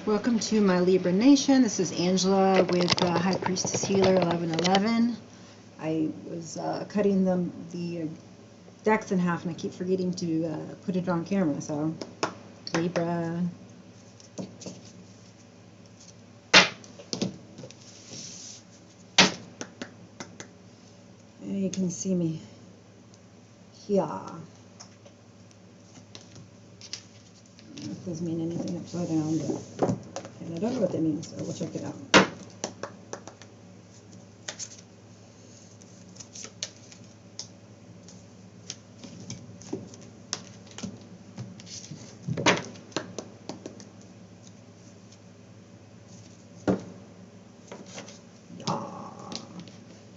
Welcome to my Libra Nation. This is Angela with High Priestess Healer 1111. I was cutting the decks in half and I keep forgetting to put it on camera. So, Libra. And you can see me here. I don't know if those mean anything upside down, but and I don't know what that means, so we'll check it out.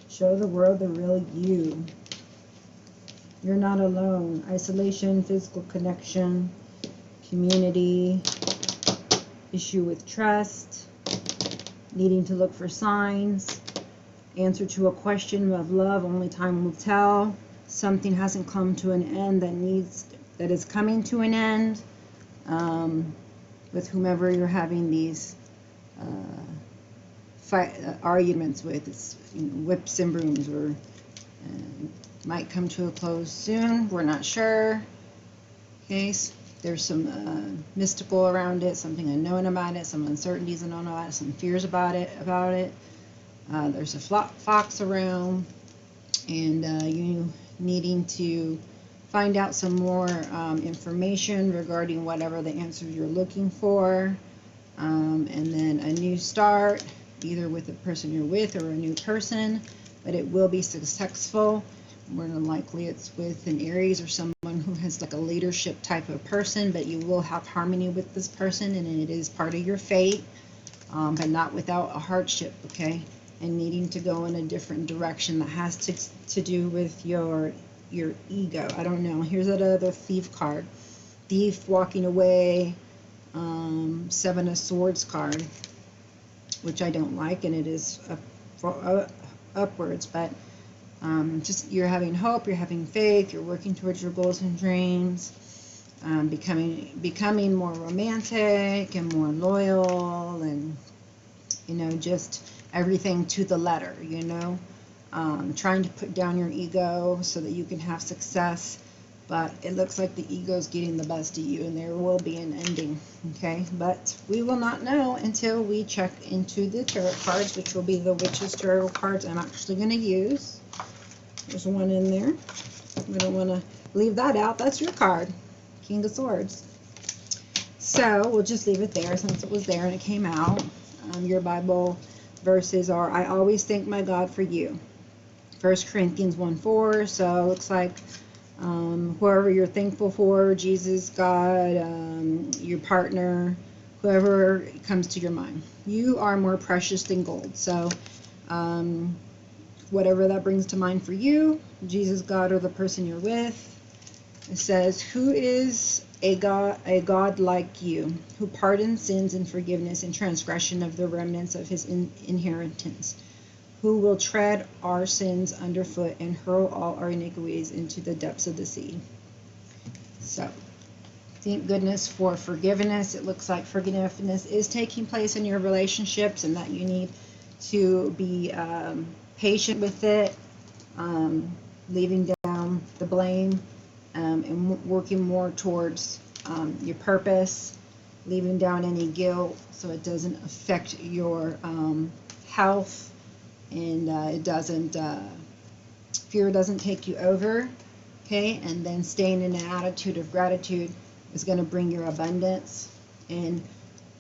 Show the world the real you. You're not alone. Isolation, physical connection, community, issue with trust, needing to look for signs, answer to a question of love, only time will tell. Something hasn't come to an end that is coming to an end, with whomever you're having these arguments with. It's, whips and brooms, or might come to a close soon. We're not sure. Okay, so there's some mystical around it, something unknown about it, some uncertainties unknown about it, some fears about it. There's a fox around, and you needing to find out some more information regarding whatever the answers you're looking for, and then a new start, either with the person you're with or a new person, but it will be successful. More than likely it's with an Aries or someone who has like a leadership type of person, but you will have harmony with this person, and it is part of your fate, but not without a hardship, okay? And needing to go in a different direction that has to do with your ego. I don't know. Here's that other thief card. Thief, walking away, Seven of Swords card, which I don't like, and it is upwards, but just you're having hope, you're having faith, you're working towards your goals and dreams, becoming more romantic and more loyal, and just everything to the letter, trying to put down your ego so that you can have success. But it looks like the ego is getting the best of you, and there will be an ending, okay? But we will not know until we check into the tarot cards, which will be the Witch's Tarot cards I'm actually going to use. There's one in there. We don't want to leave that out. That's your card, King of Swords. So we'll just leave it there since it was there and it came out. Your Bible verses are, I always thank my God for you. 1 Corinthians 1:4. So it looks like whoever you're thankful for, Jesus, God, your partner, whoever comes to your mind. You are more precious than gold. So whatever that brings to mind for you, Jesus, God, or the person you're with. It says, who is a God like you, who pardons sins and forgiveness and transgression of the remnants of his inheritance, who will tread our sins underfoot and hurl all our iniquities into the depths of the sea. So, thank goodness for forgiveness. It looks like forgiveness is taking place in your relationships, and that you need to be patient with it, leaving down the blame, and working more towards your purpose, leaving down any guilt so it doesn't affect your health, and it doesn't, fear doesn't take you over, okay? And then staying in an attitude of gratitude is going to bring your abundance. And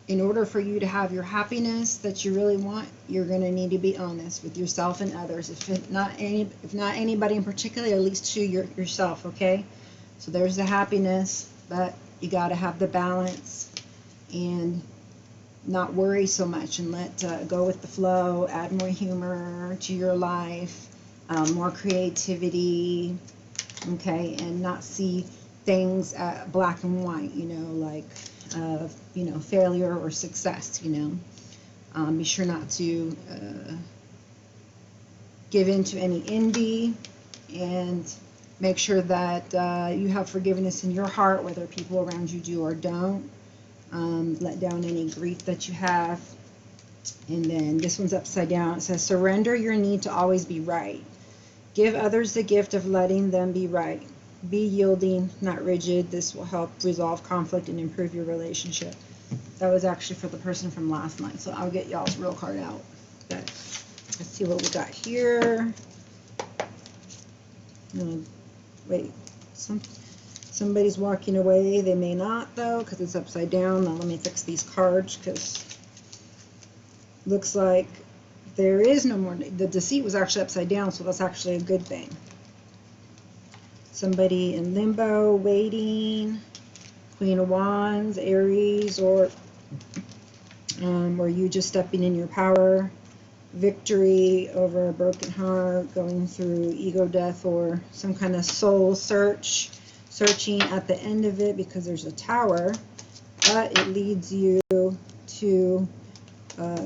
in order for you to have your happiness that you really want, you're going to need to be honest with yourself and others. If not anybody in particular, at least to yourself, okay? So there's the happiness, but you got to have the balance and not worry so much, and let go with the flow. Add more humor to your life, more creativity, okay? And not see things black and white, like failure or success. Be sure not to give in to any envy, and make sure that you have forgiveness in your heart, whether people around you do or don't. let down any grief that you have. And then this one's upside down. It says, surrender your need to always be right. Give others the gift of letting them be right. Be yielding, not rigid. This will help resolve conflict and improve your relationship. That was actually for the person from last night, so I'll get y'all's real card out. But let's see what we got here. Wait, somebody's walking away. They may not, though, because it's upside down. Now let me fix these cards, because looks like there is no more. The deceit was actually upside down, so that's actually a good thing. Somebody in limbo, waiting. Queen of Wands, Aries, or you just stepping in your power. Victory over a broken heart, going through ego death or some kind of soul searching at the end of it, because there's a tower, but it leads you to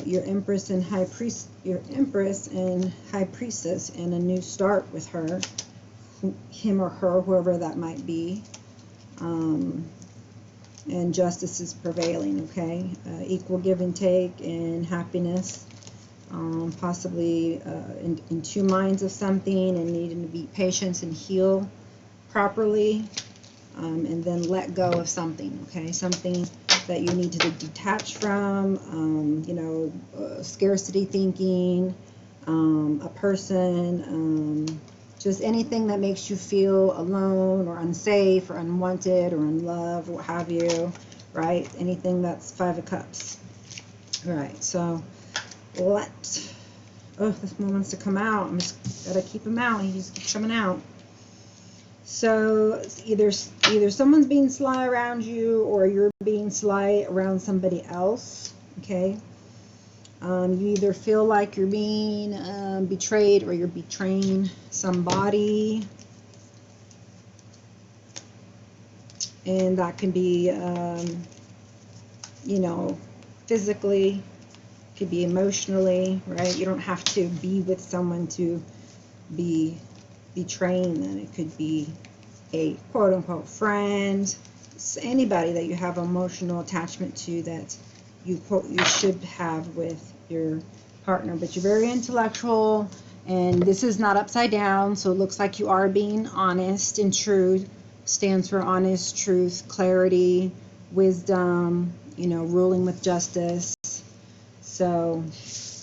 your Empress and High Priestess, and a new start with her, him or her, whoever that might be. And justice is prevailing, okay? Equal give and take and happiness. Possibly in two minds of something and needing to be patient and heal properly. And then let go of something, okay? Something that you need to detach from, scarcity thinking, a person, just anything that makes you feel alone or unsafe or unwanted or unloved, or what have you, right? Anything that's Five of Cups. All right, so this one wants to come out. I'm just gotta keep him out. He just keeps coming out. So either someone's being sly around you, or you're being sly around somebody else, okay? You either feel like you're being betrayed, or you're betraying somebody. And that can be, physically, could be emotionally, right? You don't have to be with someone to be betraying them. It could be a quote-unquote friend, anybody that you have emotional attachment to that you should have with your partner. But you're very intellectual, and this is not upside down, so it looks like you are being honest and true. Stands for honest, truth, clarity, wisdom, ruling with justice. So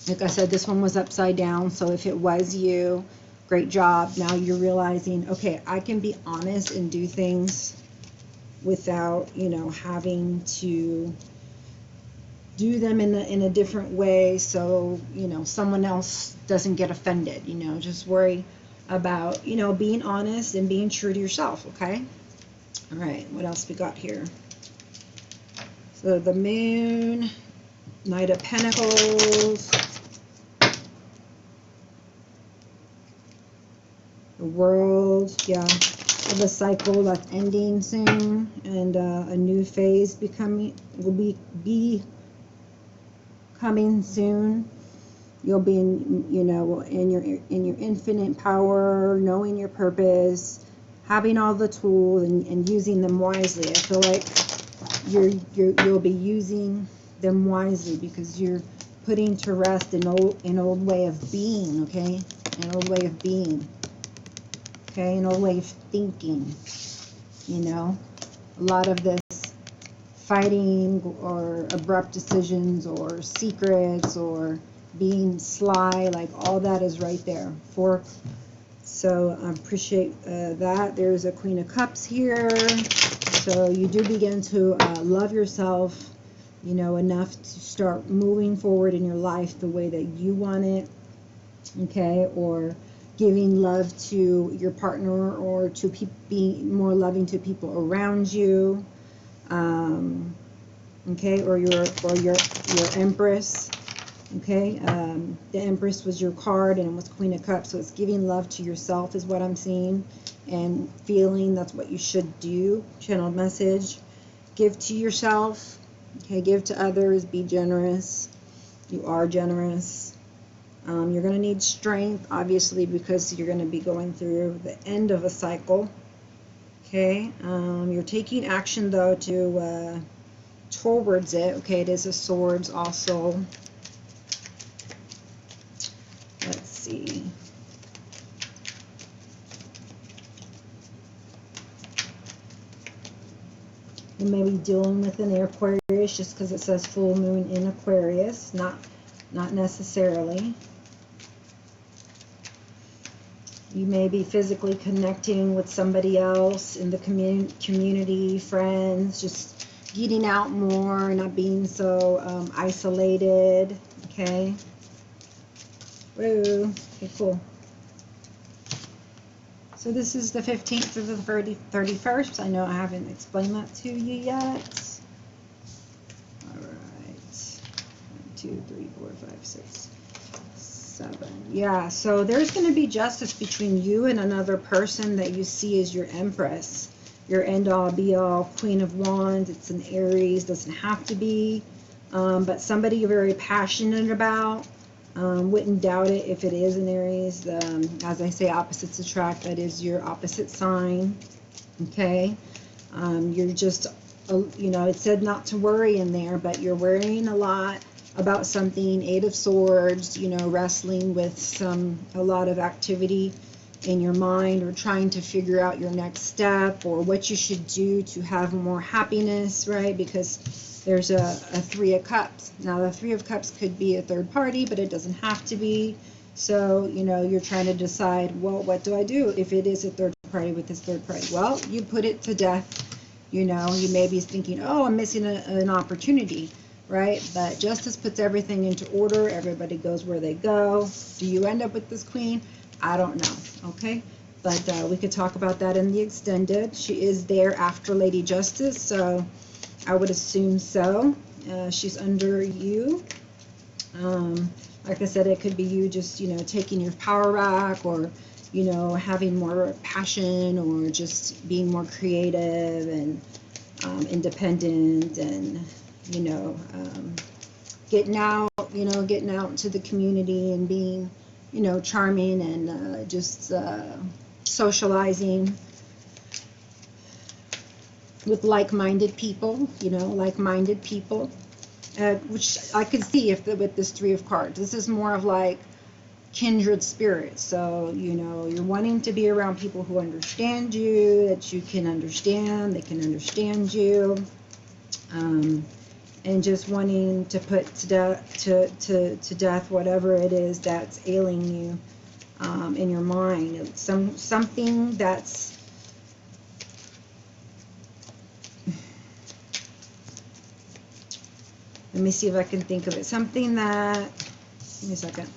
like I said, this one was upside down, so if it was you, great job. Now you're realizing, okay, I can be honest and do things without having to do them in a different way, so someone else doesn't get offended. Just worry about being honest and being true to yourself. Okay. All right, what else we got here? So the Moon, Knight of Pentacles, the World, yeah, of a cycle that's ending soon, and a new phase will be coming soon. You'll be in your infinite power, knowing your purpose, having all the tools and using them wisely. I feel like you'll be using them wisely, because you're putting to rest an old way of being, okay? An old way of being, okay? An old way of thinking, A lot of this fighting or abrupt decisions or secrets or being sly, like all that is right there. So I appreciate that. There's a Queen of Cups here. So you do begin to love yourself, enough to start moving forward in your life the way that you want it, okay? Or giving love to your partner, or to being more loving to people around you, okay? Or your Empress. Okay, the Empress was your card, and it was Queen of Cups, so it's giving love to yourself is what I'm seeing, and feeling that's what you should do. Channeled message. Give to yourself, okay, give to others, be generous. You are generous. You're going to need strength, obviously, because you're going to be going through the end of a cycle, okay? You're taking action, though, to towards it. Okay, it is a swords also. Let's see. You may be dealing with an Aquarius just because it says full moon in Aquarius. Not necessarily. You may be physically connecting with somebody else in the community, friends, just getting out more, not being so isolated. Okay. Woo. Okay, cool. So this is the 15th through the 31st. I know I haven't explained that to you yet. All right. 1, 2, 3, 4, 5, 6, 7. Yeah, so there's going to be justice between you and another person that you see as your Empress, your end-all, be-all, Queen of Wands. It's an Aries, doesn't have to be, but somebody you're very passionate about. Wouldn't doubt it if it is an Aries. As I say, opposites attract. That is your opposite sign. Okay, you're just, you know, it said not to worry in there, but you're worrying a lot about something. 8 of Swords, you know, wrestling with a lot of activity in your mind, or trying to figure out your next step or what you should do to have more happiness, right? Because there's a 3 of Cups. Now, the 3 of Cups could be a third party, but it doesn't have to be. So, you know, you're trying to decide, well, what do I do if it is a third party with this third party? Well, you put it to death. You know, you may be thinking, oh, I'm missing an opportunity, right? But justice puts everything into order. Everybody goes where they go. Do you end up with this Queen? I don't know, okay? But we could talk about that in the extended. She is there after Lady Justice, so I would assume so. She's under you. Like I said, it could be you just, you know, taking your power back, or, you know, having more passion, or just being more creative and independent, and, you know, getting out into the community and being, you know, charming and just socializing with like-minded people, you know, like-minded people, which I could see with this 3 of Cards. This is more of like kindred spirits. So, you know, you're wanting to be around people who understand you, that you can understand, they can understand you, and just wanting to put to death whatever it is that's ailing you in your mind. It's something that's let me see if I can think of it. Something that, give me a second.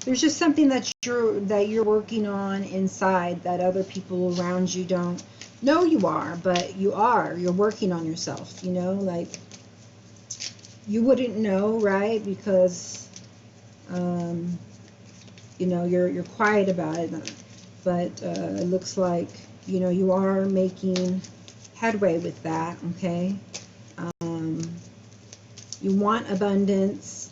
There's just something that you're working on inside that other people around you don't know you are, but you are. You're working on yourself, you know, like you wouldn't know, right? Because you know, you're quiet about it. But it looks like, you know, you are making headway with that, okay? You want abundance,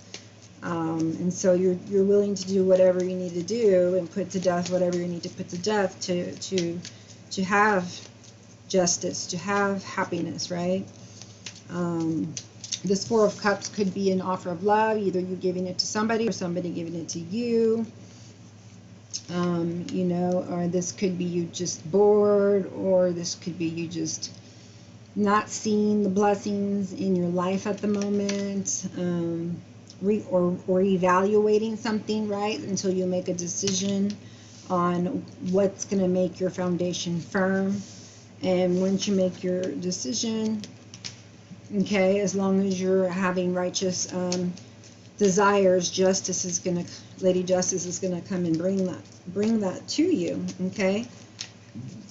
and so you're willing to do whatever you need to do and put to death whatever you need to put to death to have justice, to have happiness, right? This 4 of Cups could be an offer of love, either you giving it to somebody or somebody giving it to you. You know, or this could be you just bored, or this could be you just not seeing the blessings in your life at the moment, or evaluating something, right, until you make a decision on what's going to make your foundation firm. And once you make your decision, okay, as long as you're having righteous desires, justice is going to, Lady Justice is going to come and bring that to you, okay?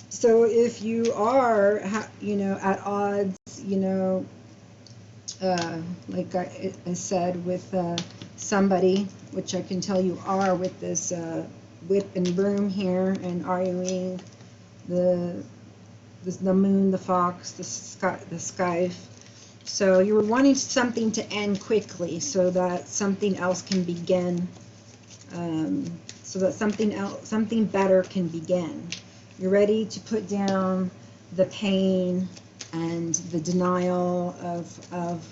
So if you are, you know, at odds, you know, like I said, with somebody, which I can tell you are, with this whip and broom here, and arguing the moon, the fox, the sky. So you're wanting something to end quickly so that something else can begin. So so that something else, something better can begin. You're ready to put down the pain and the denial of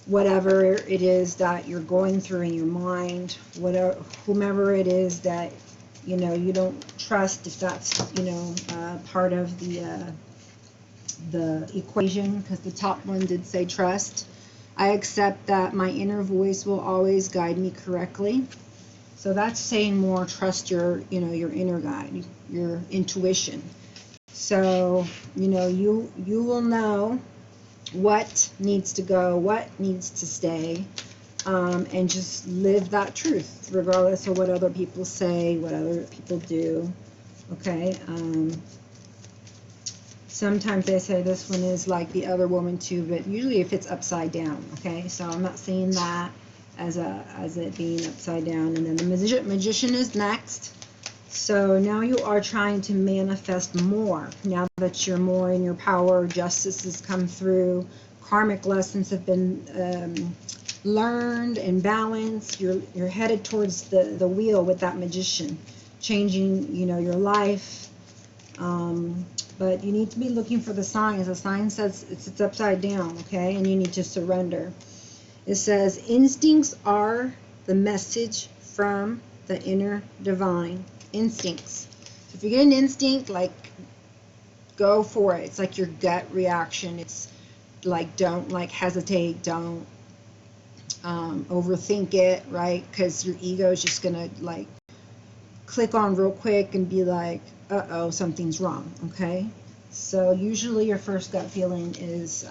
whatever it is that you're going through in your mind, whatever, whomever it is that, you know, you don't trust, if that's, you know, part of the equation, because the top one did say trust. I accept that my inner voice will always guide me correctly. So that's saying more trust your, you know, your inner guide, your intuition. So, you know, you will know what needs to go, what needs to stay, and just live that truth, regardless of what other people say, what other people do. Okay. Sometimes they say this one is like the other woman too, but usually if it's upside down. Okay, so I'm not seeing that as it being upside down. And then the magician is next. So now you are trying to manifest more. Now that you're more in your power, justice has come through, karmic lessons have been learned and balanced. You're headed towards the wheel with that magician, changing, you know, your life. But you need to be looking for the signs. The sign says it's upside down, okay? And you need to surrender. It says, instincts are the message from the inner divine. Instincts. So if you get an instinct, like, go for it. It's like your gut reaction. It's like, don't like hesitate, don't overthink it, right? Because your ego is just gonna like click on real quick and be like, uh-oh, something's wrong. Okay, so usually your first gut feeling is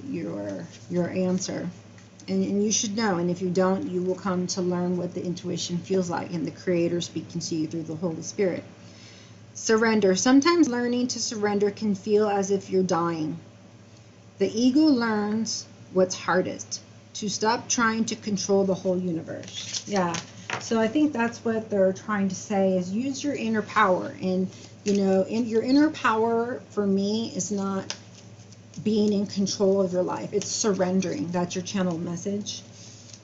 your answer, and you should know. And if you don't, you will come to learn what the intuition feels like, and the Creator speaking to you through the Holy Spirit. Surrender. Sometimes learning to surrender can feel as if you're dying. The ego learns what's hardest, to stop trying to control the whole universe. Yeah. So I think that's what they're trying to say, is use your inner power. And, you know, your inner power for me is not being in control of your life. It's surrendering. That's your channel message.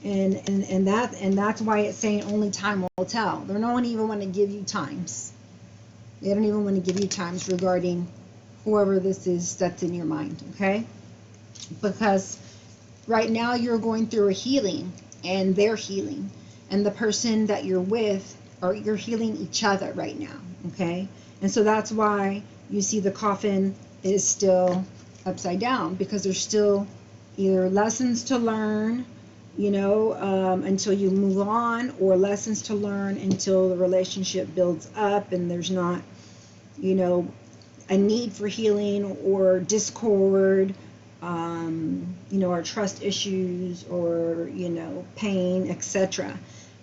And that's why it's saying only time will tell. They don't even want to give you times. They don't even want to give you times regarding whoever this is that's in your mind, okay? Because right now you're going through a healing, and they're healing. And the person that you're with, or you're healing each other right now, okay? And so that's why you see the coffin is still upside down, because there's still either lessons to learn, you know, until you move on, or lessons to learn until the relationship builds up and there's not, you know, a need for healing, or discord, you know, or trust issues, or, you know, pain, etc.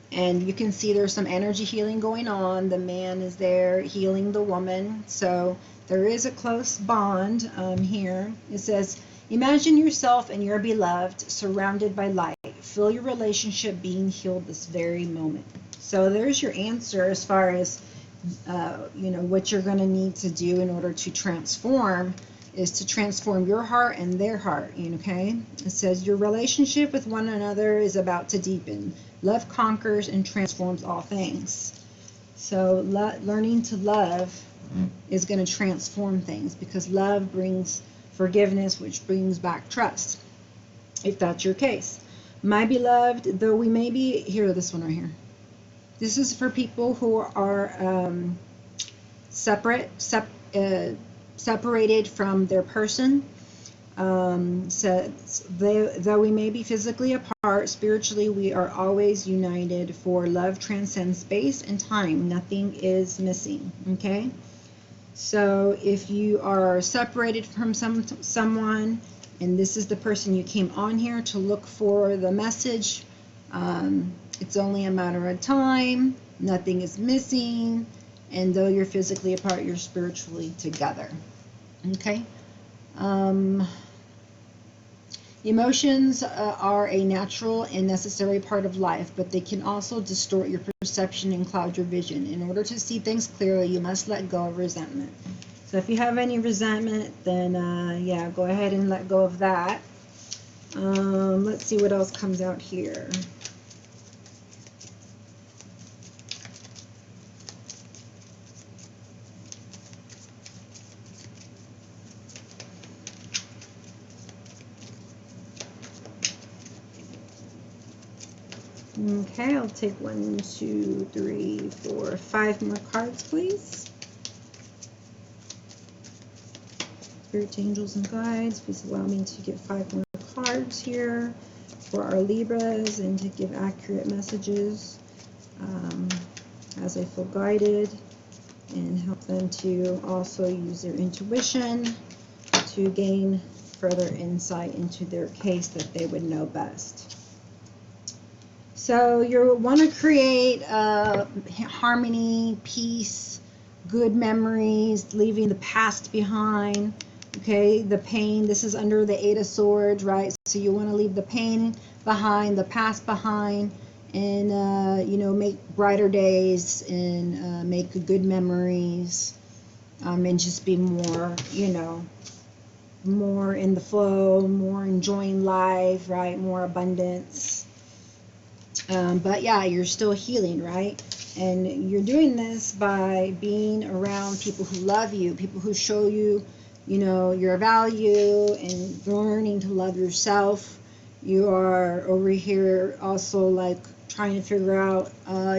And you can see there's some energy healing going on. The man is there healing the woman. So there is a close bond here. It says, imagine yourself and your beloved surrounded by light. Feel your relationship being healed this very moment. So there's your answer as far as, you know, what you're going to need to do in order to transform, is to transform your heart and their heart, okay? It says your relationship with one another is about to deepen. Love conquers and transforms all things. So learning to love is going to transform things, because love brings forgiveness, which brings back trust, if that's your case. My beloved, though we may be, here, this one right here. This is for people who are separated from their person. So though we may be physically apart, spiritually we are always united, for love transcends space and time. Nothing is missing, okay? So if you are separated from someone, and this is the person you came on here to look for the message, it's only a matter of time. Nothing is missing. And though you're physically apart, you're spiritually together. Okay? Emotions are a natural and necessary part of life, but they can also distort your perception and cloud your vision. In order to see things clearly, you must let go of resentment. So if you have any resentment, then yeah, go ahead and let go of that. Let's see what else comes out here. Okay, I'll take 1, 2, 3, 4, 5 more cards, please. Spirit, angels, and guides, please allow me to get 5 more cards here for our Libras and to give accurate messages as I feel guided, and help them to also use their intuition to gain further insight into their case that they would know best. So you want to create harmony, peace, good memories, leaving the past behind. Okay, the pain, this is under the 8 of Swords, right? So you want to leave the pain behind, the past behind, and, you know, make brighter days and make good memories, and just be more, you know, more in the flow, more enjoying life, right? More abundance. But yeah, you're still healing, right? And you're doing this by being around people who love you, people who show you, you know, your value, and learning to love yourself. You are over here also like trying to figure out,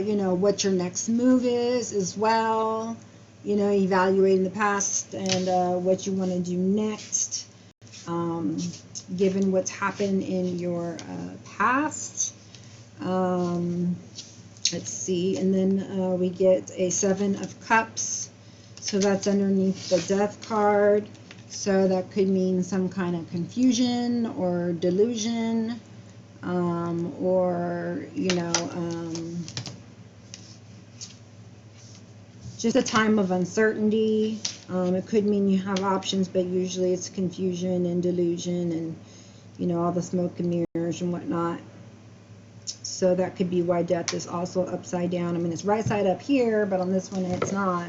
you know, what your next move is as well. You know, evaluating the past and what you want to do next, given what's happened in your past. Let's see, and then we get a 7 of Cups, so that's underneath the Death card. So that could mean some kind of confusion or delusion, or, you know, just a time of uncertainty. It could mean you have options, but usually it's confusion and delusion and, you know, all the smoke and mirrors and whatnot. So that could be why Death is also upside down. I mean, it's right side up here, but on this one it's not.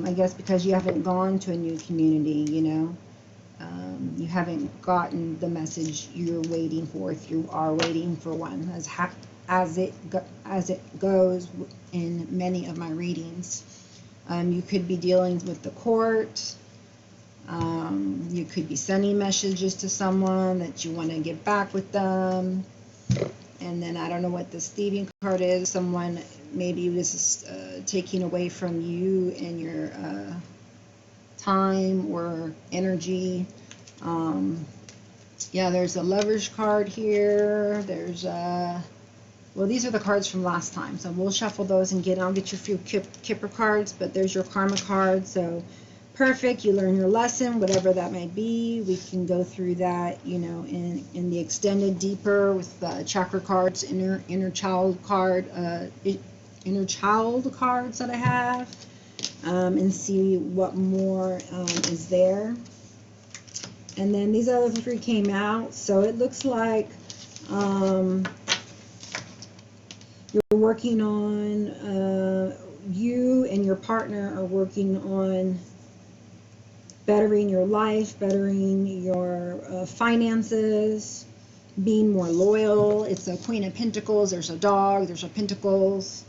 I guess because you haven't gone to a new community, you know. You haven't gotten the message you're waiting for, if you are waiting for one, as it goes in many of my readings. You could be dealing with the court. You could be sending messages to someone that you want to get back with them. And then I don't know what this thieving card is. Someone, maybe this is taking away from you and your time or energy. Yeah, there's a Lover's card here. There's well, these are the cards from last time, so we'll shuffle those and I'll get you a few Kipper cards, but there's your Karma card. So perfect, you learn your lesson, whatever that may be. We can go through that, you know, in the extended deeper with the chakra cards, inner child card, inner child cards that I have, and see what more is there. And then these other 3 came out, so it looks like you're working on, you and your partner are working on bettering your life, bettering your finances, being more loyal. It's a Queen of Pentacles, there's a dog, there's a Pentacles,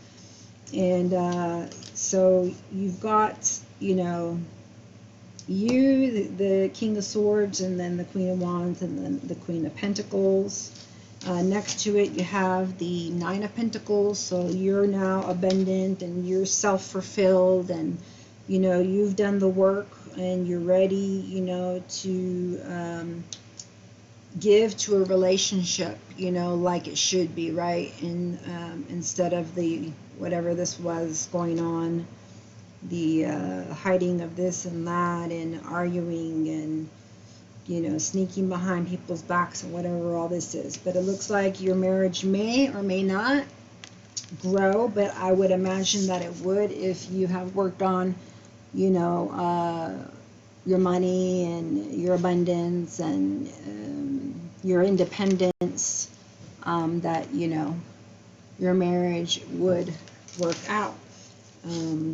and so you've got, you know, you, the King of Swords, and then the Queen of Wands, and then the Queen of Pentacles. Next to it you have the 9 of Pentacles, so you're now abundant and you're self-fulfilled, and, you know, you've done the work and you're ready, you know, to give to a relationship, you know, like it should be, right? And instead of the whatever this was going on, the hiding of this and that, and arguing, and, you know, sneaking behind people's backs, and whatever all this is. But it looks like your marriage may or may not grow, but I would imagine that it would if you have worked on, you know, your money and your abundance and your independence, that, you know, your marriage would work out.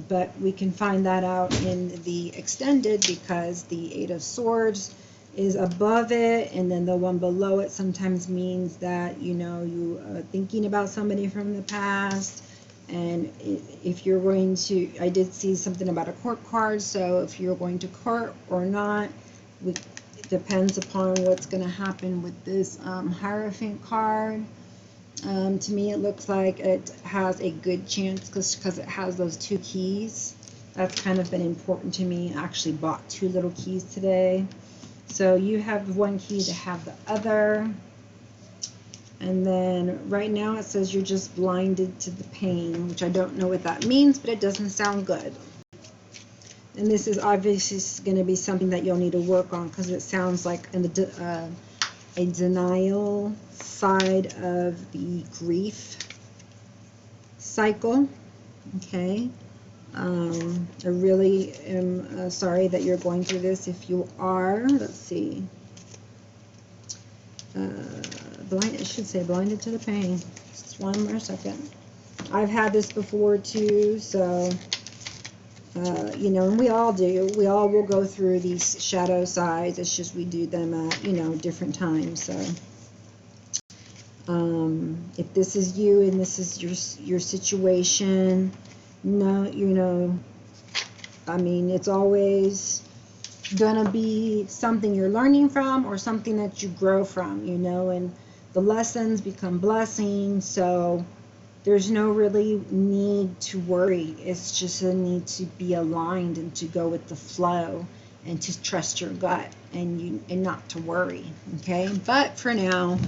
But we can find that out in the extended, because the 8 of Swords is above it, and then the one below it sometimes means that, you know, you are thinking about somebody from the past. And if you're going to, I did see something about a court card, so if you're going to court or not, it depends upon what's going to happen with this Hierophant card. To me, it looks like it has a good chance because it has those 2 keys. That's kind of been important to me. I actually bought 2 little keys today. So you have 1 key to have the other. And then right now it says you're just blinded to the pain, which I don't know what that means, but it doesn't sound good. And this is obviously going to be something that you'll need to work on, because it sounds like a denial side of the grief cycle. Okay. I really am sorry that you're going through this. If you are, let's see. I should say blinded to the pain. Just one more second. I've had this before too, so you know, and we all do. We all will go through these shadow sides. It's just we do them at, you know, different times. So if this is you and this is your situation, no, you know, I mean, it's always gonna be something you're learning from or something that you grow from, you know, and the lessons become blessings. So there's no really need to worry. It's just a need to be aligned and to go with the flow and to trust your gut and not to worry. Okay, but for now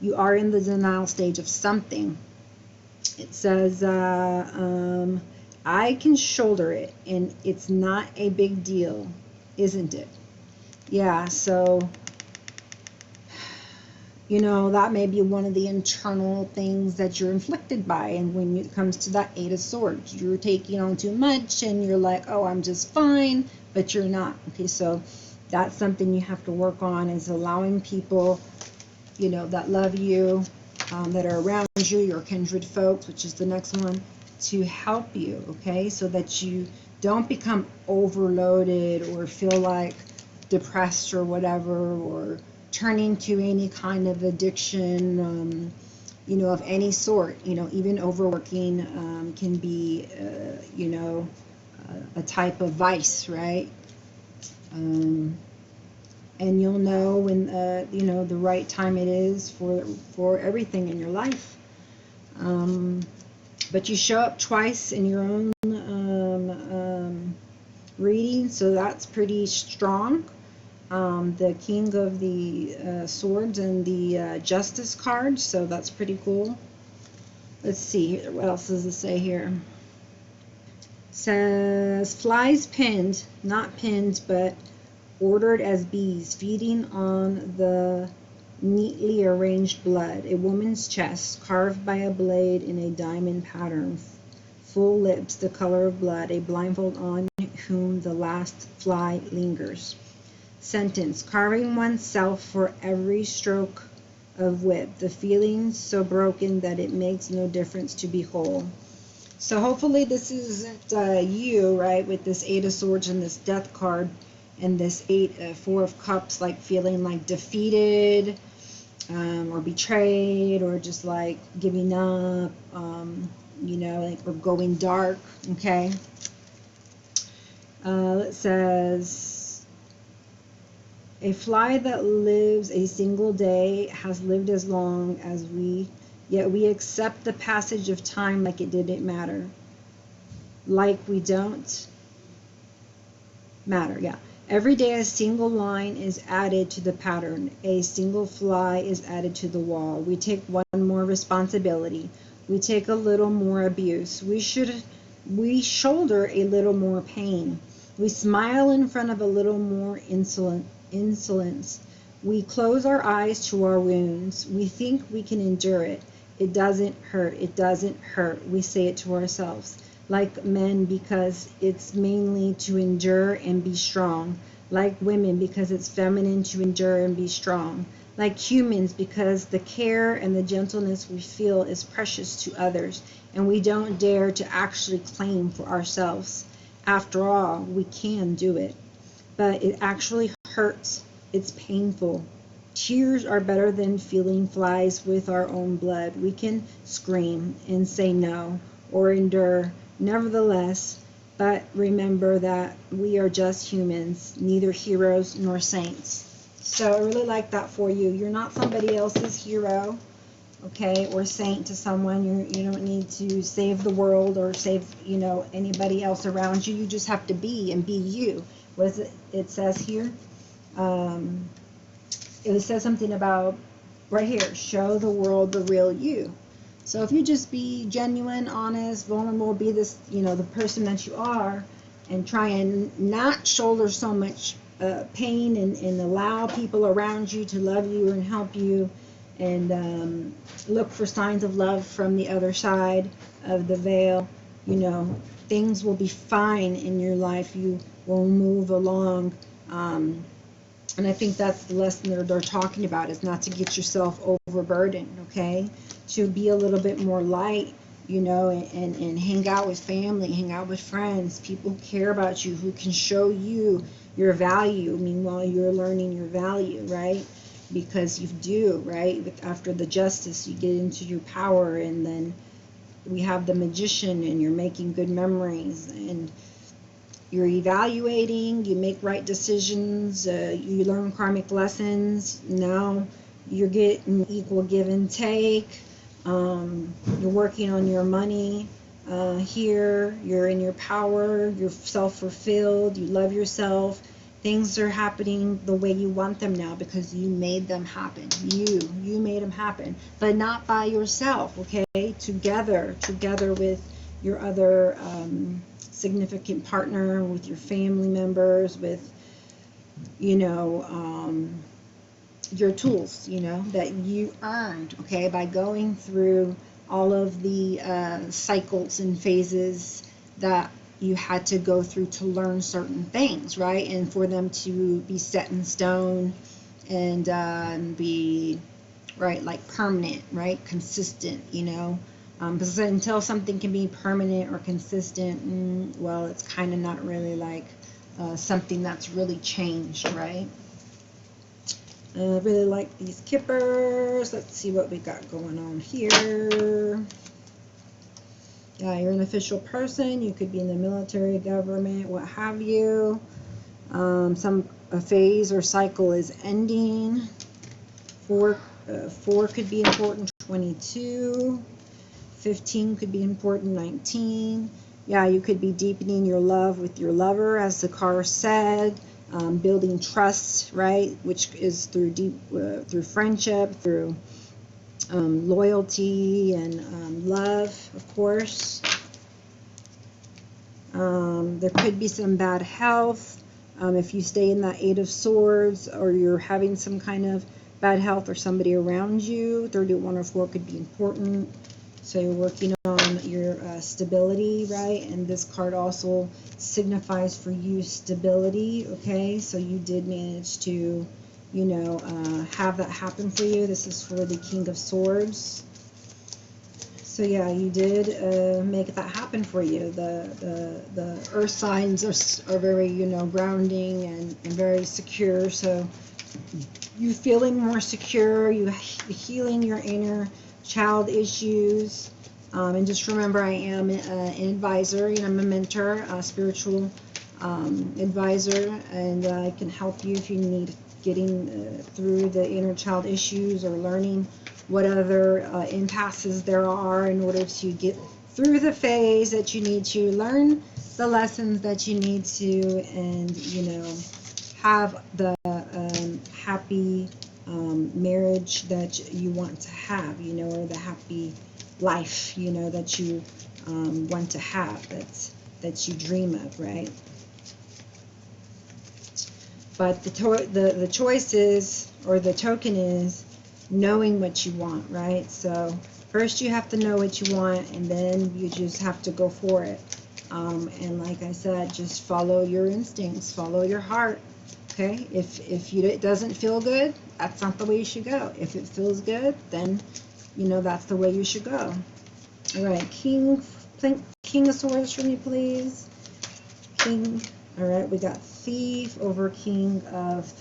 you are in the denial stage of something. It says I can shoulder it and it's not a big deal, isn't it? Yeah, so you know, that may be one of the internal things that you're inflicted by. And when it comes to that 8 of Swords, you're taking on too much and you're like, oh, I'm just fine, but you're not. Okay, so that's something you have to work on, is allowing people, you know, that love you, that are around you, your kindred folks, which is the next one, to help you, okay, so that you don't become overloaded or feel like depressed or whatever, or turning to any kind of addiction, you know, of any sort. You know, even overworking can be, you know, a type of vice, right? And you'll know when, you know, the right time it is for everything in your life. But you show up twice in your own reading, so that's pretty strong. The King of the Swords and the Justice card, so that's pretty cool. Let's see, what else does it say here? It says, flies pinned, not pinned, but ordered as bees, feeding on the neatly arranged blood. A woman's chest, carved by a blade in a diamond pattern. Full lips, the color of blood, a blindfold on whom the last fly lingers. Sentence, carving oneself for every stroke of whip, the feelings so broken that it makes no difference to be whole. So hopefully this isn't you, right, with this 8 of Swords and this Death card and this 4 of Cups, like feeling like defeated, or betrayed, or just like giving up, you know, like, or going dark. Okay. It says, a fly that lives a single day has lived as long as we, yet we accept the passage of time like it didn't matter. Like we don't matter, yeah. Every day a single line is added to the pattern. A single fly is added to the wall. We take one more responsibility. We take a little more abuse. We shoulder a little more pain. We smile in front of a little more insolence. We close our eyes to our wounds. We think we can endure it. It doesn't hurt. It doesn't hurt. We say it to ourselves. Like men, because it's mainly to endure and be strong. Like women, because it's feminine to endure and be strong. Like humans, because the care and the gentleness we feel is precious to others, and we don't dare to actually claim for ourselves. After all, we can do it, but it actually hurts. It's painful. Tears are better than feeling flies with our own blood. We can scream and say no, or endure, nevertheless, but remember that we are just humans, neither heroes nor saints. So I really like that for you. You're not somebody else's hero. okay, or saint to someone. You don't need to save the world or save, you know, anybody else around you. You just have to be and be you. What is it? It says here. Um, it says something about right here. Show the world the real you. So if you just be genuine, honest, vulnerable, be this, you know, the person that you are, and try and not shoulder so much pain, and allow people around you to love you and help you, and look for signs of love from the other side of the veil, you know, things will be fine in your life. You will move along. And I think that's the lesson they're talking about, is not to get yourself overburdened, okay? To be a little bit more light, you know, and hang out with family, hang out with friends, people who care about you, who can show you your value. Meanwhile, you're learning your value, right? Because you do, right? After the justice, you get into your power, and then we have the magician, and you're making good memories, and you're evaluating, you make right decisions, you learn karmic lessons. Now you're getting equal give and take. You're working on your money. Here, you're in your power, you're self-fulfilled, you love yourself. Things are happening the way you want them now because you made them happen. You made them happen, but not by yourself, okay? Together with your other significant partner, with your family members, with, you know, your tools, you know, that you earned, okay, by going through all of the cycles and phases that you had to go through to learn certain things, right? And for them to be set in stone and be, right, like permanent, right, consistent, you know. Because until something can be permanent or consistent, well, it's kind of not really like something that's really changed, right? I really like these kippers. Let's see what we got going on here. Yeah, you're an official person. You could be in the military, government, what have you. A phase or cycle is ending. Four could be important. 22. 15 could be important. 19. Yeah, you could be deepening your love with your lover, as the card said. Building trust, right, which is through through friendship, through loyalty and love, of course. There could be some bad health. If you stay in that 8 of Swords, or you're having some kind of bad health, or somebody around you, 31 or 4 could be important. So you're working on your stability, right? And this card also signifies for you stability, okay? So you did manage to, you know, have that happen for you. This is for the King of Swords. So yeah, you did make that happen for you. The earth signs are very, you know, grounding and very secure. So you feeling more secure, you healing your inner child issues, and just remember, I am an advisor, and I'm a mentor, a spiritual advisor, and I can help you if you need getting through the inner child issues, or learning what other impasses there are in order to get through the phase that you need to, learn the lessons that you need to, and, you know, have the happy marriage that you want to have, you know, or the happy life, you know, that you want to have, that you dream of, right? But the choice is, or the token is, knowing what you want, right? So first you have to know what you want, and then you just have to go for it. And like I said, just follow your instincts, follow your heart. Okay, if it doesn't feel good, that's not the way you should go. If it feels good, then, you know, that's the way you should go. All right, King of Swords for me, please. King. All right, we got Thief over King of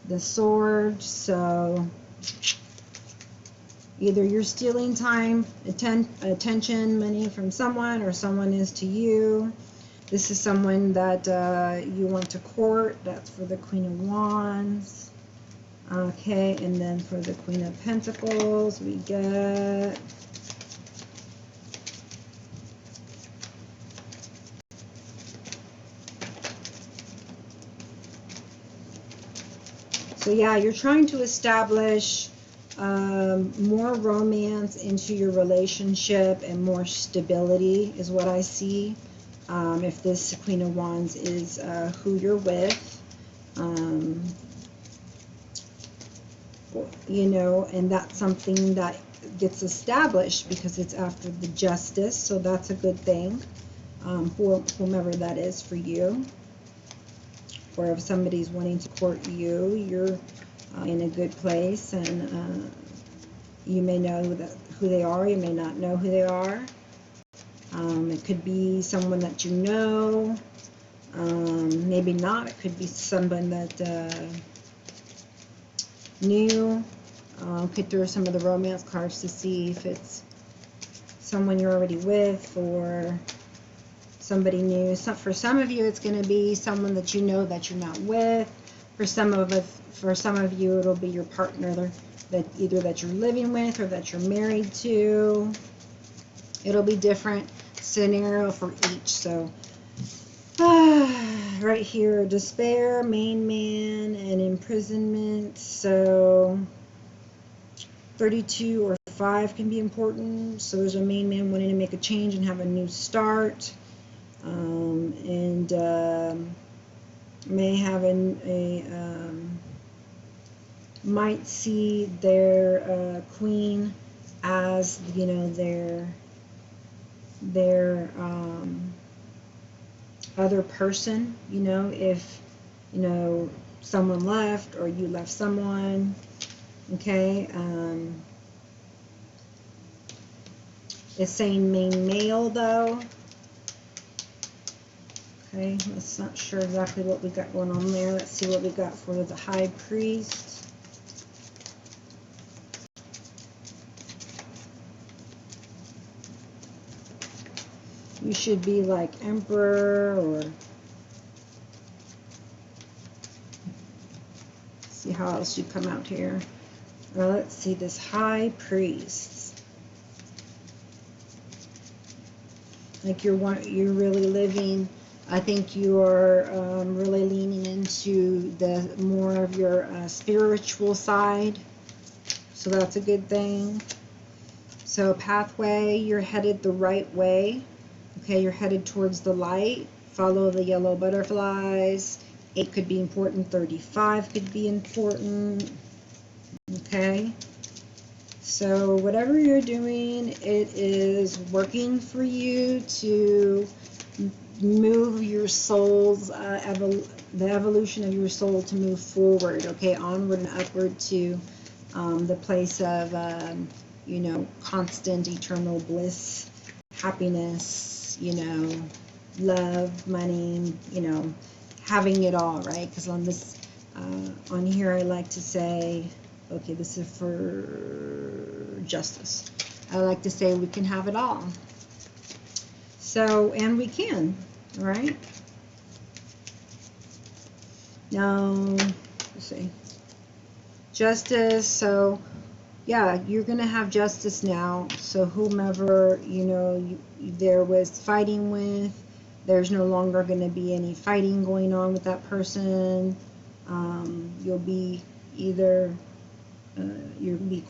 the Sword. So either you're stealing time, attention, money from someone, or someone is to you. This is someone that you want to court. That's for the Queen of Wands. Okay, and then for the Queen of Pentacles, we get so yeah, you're trying to establish more romance into your relationship and more stability is what I see. If this Queen of Wands is who you're with, you know, and that's something that gets established because it's after the Justice, so that's a good thing. Whomever that is for you, or if somebody's wanting to court you, you're in a good place, and you may know who they are, you may not know who they are. It could be someone that you know, maybe not. It could be someone that new. Could throw some of the romance cards to see if it's someone you're already with or somebody new. So for some of you, it's going to be someone that you know that you're not with. For some of you, it'll be your partner that either that you're living with or that you're married to. It'll be different scenario for each. So right here, despair, main man, and imprisonment. So 32 or 5 can be important. So there's a main man wanting to make a change and have a new start, and may have might see their queen as, you know, their other person. You know, if you know someone left or you left someone. Okay, it's saying main male though. Okay, that's not sure exactly what we got going on there. Let's see what we got for the High Priest. You should be like Emperor, or see how else you come out here. Let's see this High Priest. Like you're really living. I think you are really leaning into the more of your spiritual side. So that's a good thing. So pathway, you're headed the right way. Okay, you're headed towards the light. Follow the yellow butterflies. 8 could be important. 35 could be important. Okay, so whatever you're doing, it is working for you to move your soul's the evolution of your soul to move forward. Okay, onward and upward to the place of you know, constant eternal bliss, happiness, you know, love, money, you know, having it all, right? Because on this on here I like to say, okay, this is for justice. I like to say we can have it all. So, and we can, all right? Now, let's see. Justice, so yeah, you're going to have justice now. So whomever, you know, there was fighting with, there's no longer going to be any fighting going on with that person. You'll be either, you'll be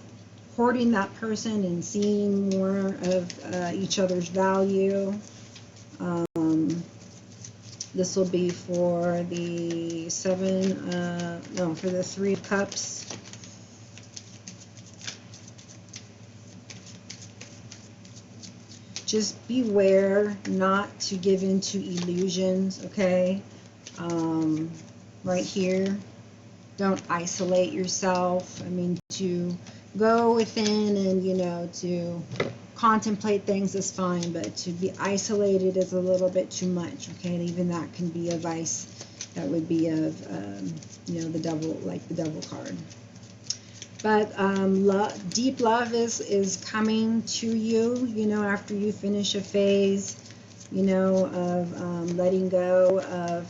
courting that person and seeing more of each other's value. This will be for the for the 3 of Cups. Just beware not to give into illusions, okay? Right here, don't isolate yourself. I mean, to go within and, you know, to contemplate things is fine, but to be isolated is a little bit too much, okay? And even that can be a vice. That would be of, you know, the devil, like the devil card. But deep love is coming to you, you know, after you finish a phase, you know, of letting go of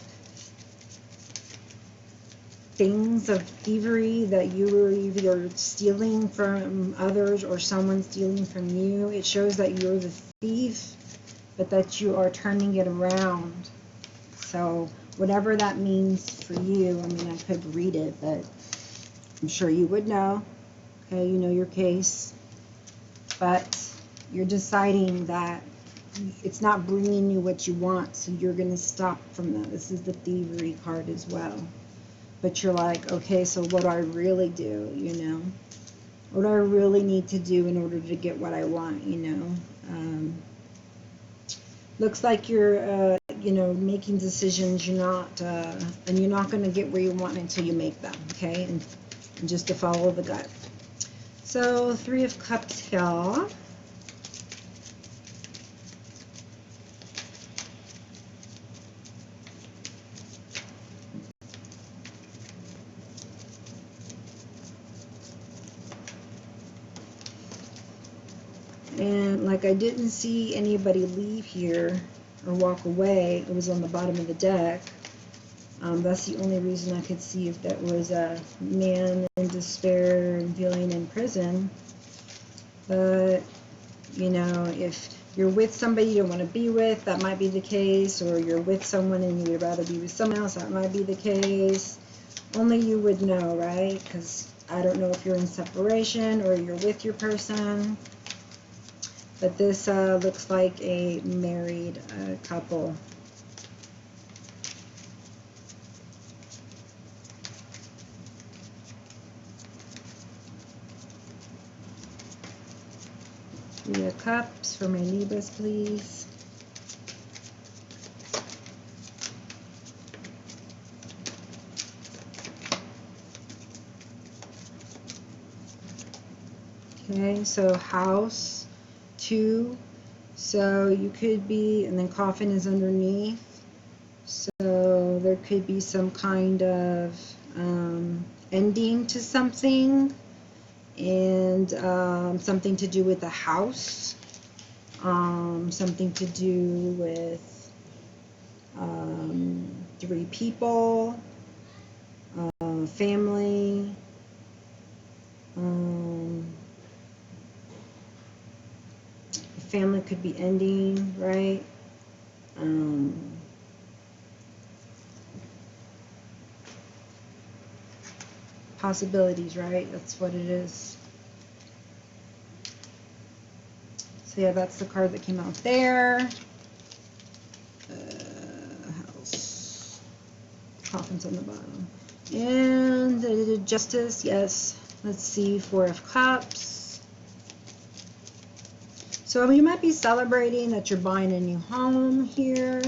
things of thievery that you were either stealing from others or someone stealing from you. It shows that you're the thief, but that you are turning it around. So whatever that means for you, I mean, I could read it, but I'm sure you would know. Okay, you know your case. But you're deciding that it's not bringing you what you want, so you're going to stop from that. This is the thievery card as well. But you're like, okay, so what do I really do, you know? What do I really need to do in order to get what I want, you know? Looks like you're, you know, making decisions. You're not, and you're not going to get where you want until you make them, okay? And just to follow the gut. So, Three of Cups here. And like I didn't see anybody leave here or walk away. It was on the bottom of the deck. That's the only reason I could see if that was a man in despair and feeling in prison. But, you know, if you're with somebody you don't want to be with, that might be the case. Or you're with someone and you would rather be with someone else, that might be the case. Only you would know, right? Because I don't know if you're in separation or you're with your person. But this looks like a married couple. Three of Cups for my Libras, please. Okay, so house, 2. So you could be, and then coffin is underneath. So there could be some kind of ending to something. And something to do with the house, something to do with 3 people, family, family could be ending, right? Possibilities, right? That's what it is. So yeah, that's the card that came out there. House. Coffin's on the bottom. And the Justice, yes. Let's see, 4 of Cups. So you might be celebrating that you're buying a new home here.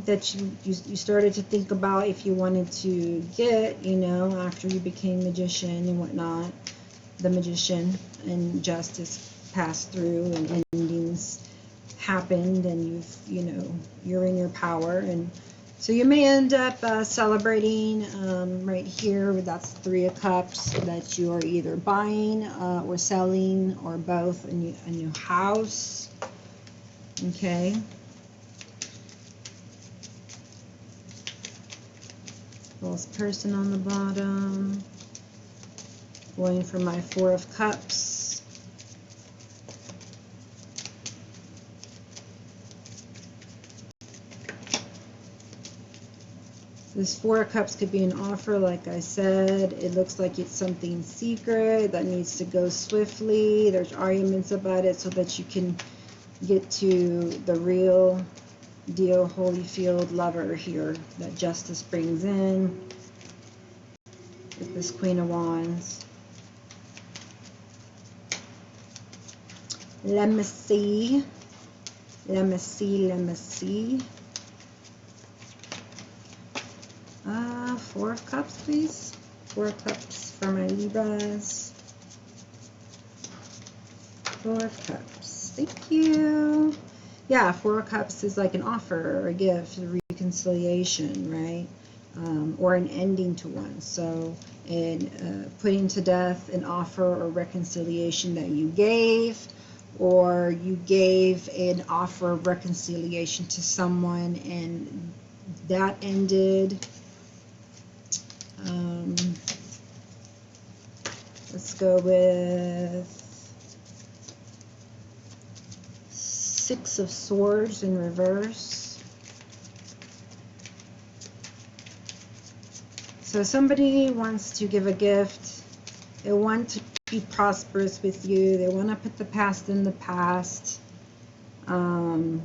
That you started to think about if you wanted to get, you know, after you became magician and whatnot. The Magician and Justice passed through and endings happened, and you're in your power, and so you may end up celebrating right here. That's 3 of Cups, that you are either buying or selling or both a new house. Okay. False person on the bottom. Going for my 4 of Cups. This 4 of Cups could be an offer, like I said. It looks like it's something secret that needs to go swiftly. There's arguments about it so that you can get to the real deal, Holyfield lover here that Justice brings in with this Queen of Wands. Let me see. Let me see. Let me see. 4 of Cups, please. 4 of Cups for my Libras. 4 of Cups. Thank you. Yeah, 4 of Cups is like an offer or a gift, a reconciliation, right? Or an ending to one. So, in putting to death an offer or reconciliation that you gave, or you gave an offer of reconciliation to someone and that ended. Let's go with Six of Swords in reverse. So somebody wants to give a gift. They want to be prosperous with you. They want to put the past in the past. You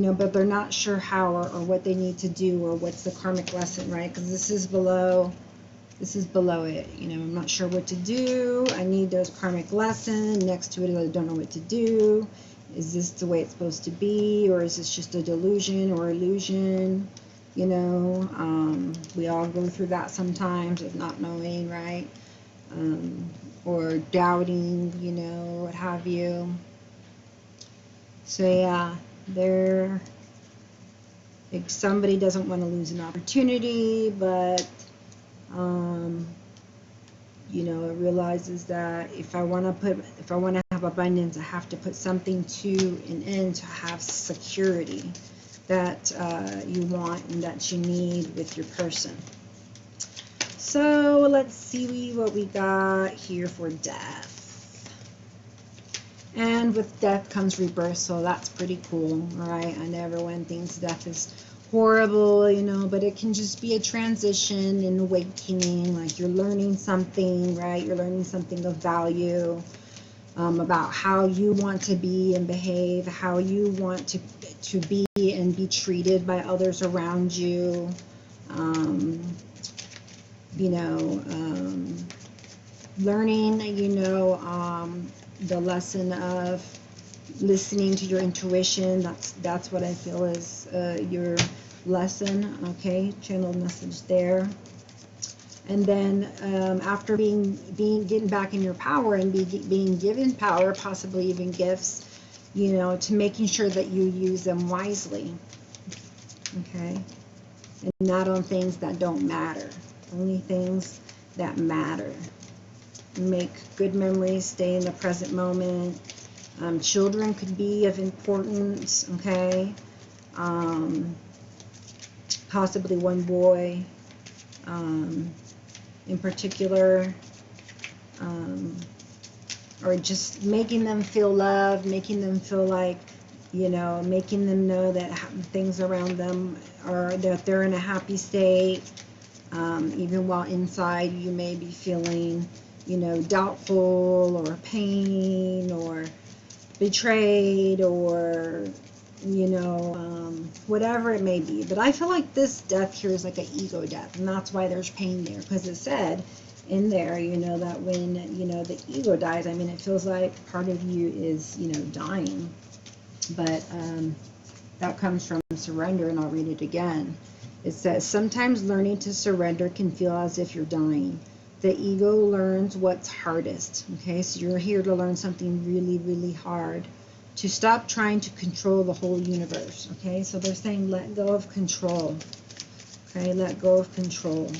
know, but they're not sure how or what they need to do or what's the karmic lesson, right? Because this is below it. You know, I'm not sure what to do. I need those karmic lesson. Next to it, I don't know what to do. Is this the way it's supposed to be, or is this just a delusion or illusion? You know, we all go through that sometimes of not knowing, right? Or doubting, you know, what have you. So yeah, like somebody doesn't want to lose an opportunity, but you know, it realizes that if I want to have abundance, I have to put something to an end to have security that you want and that you need with your person. So let's see what we got here for death. And with death comes rebirth, so that's pretty cool, right? I never when death is horrible, you know, but it can just be a transition and awakening, like you're learning something, right? You're learning something of value about how you want to be and behave, how you want to be and be treated by others around you. You know, learning, you know, the lesson of listening to your intuition. That's what I feel is your lesson. Okay, channeled message there. And then after getting back in your power and being given power, possibly even gifts, you know, to making sure that you use them wisely. Okay, and not on things that don't matter. Only things that matter. Make good memories, stay in the present moment. Children could be of importance, okay? Possibly one boy in particular. Or just making them feel loved, making them feel like, you know, making them know that things around them are, that they're in a happy state. Even while inside you may be feeling, you know, doubtful or pain or betrayed or, you know, whatever it may be. But I feel like this death here is like an ego death, and that's why there's pain there, because it said in there, you know, that when, you know, the ego dies, I mean, it feels like part of you is, you know, dying. But that comes from surrender, and I'll read it again. It says, sometimes learning to surrender can feel as if you're dying. The ego learns what's hardest. Okay, so you're here to learn something really, really hard. To stop trying to control the whole universe. Okay, so they're saying let go of control. Okay, let go of control.